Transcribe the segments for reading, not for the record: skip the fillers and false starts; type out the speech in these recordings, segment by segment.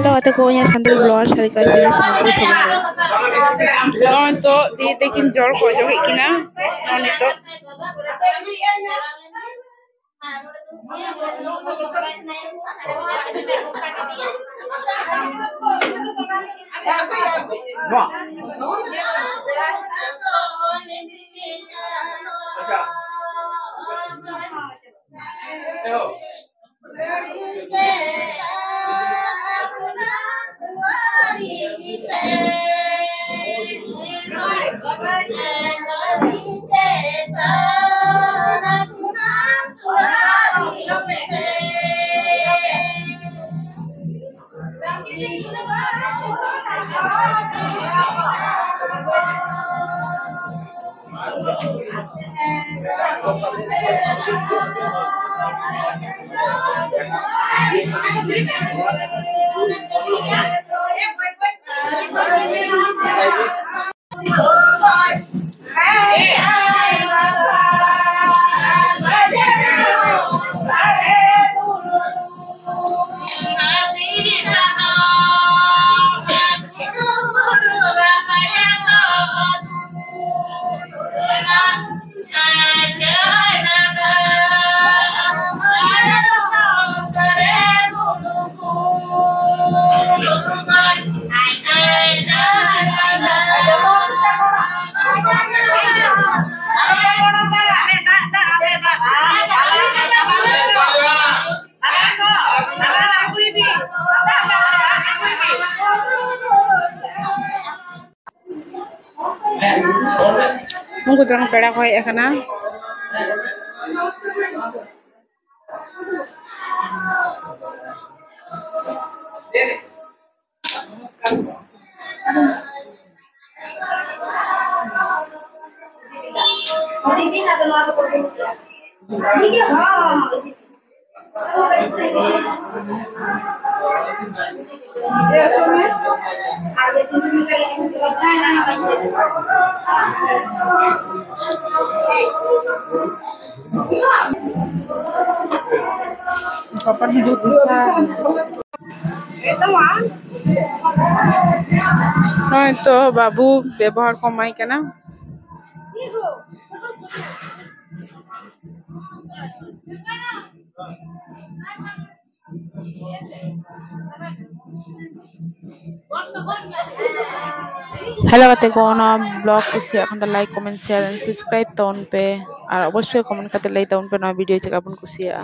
Hello, ate ko niya sandal blogger sa likod din sa mga sumunod. No, ito di taking jor ko jo kina. No nito. Nunggu terang peda ko ay kana. Kapan hidup bisa? No, itu babu ব্যবহার কমাই কেনা hello कते कोना blog कुछ এখন তো like comment share and subscribe তাউন पे আর অবশ্যই কমেন্ট করতে লাই তাউন पे নয়া ভিডিও চেক আপন কুছিয়া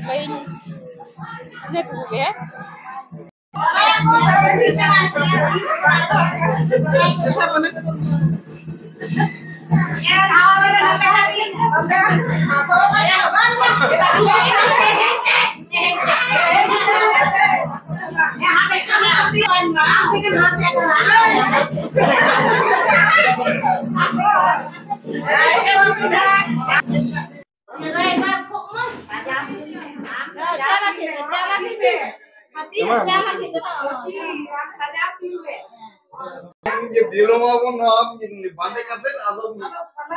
lain ini buku ya Ini belum mau nong, ini pandai kata atau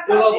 belum?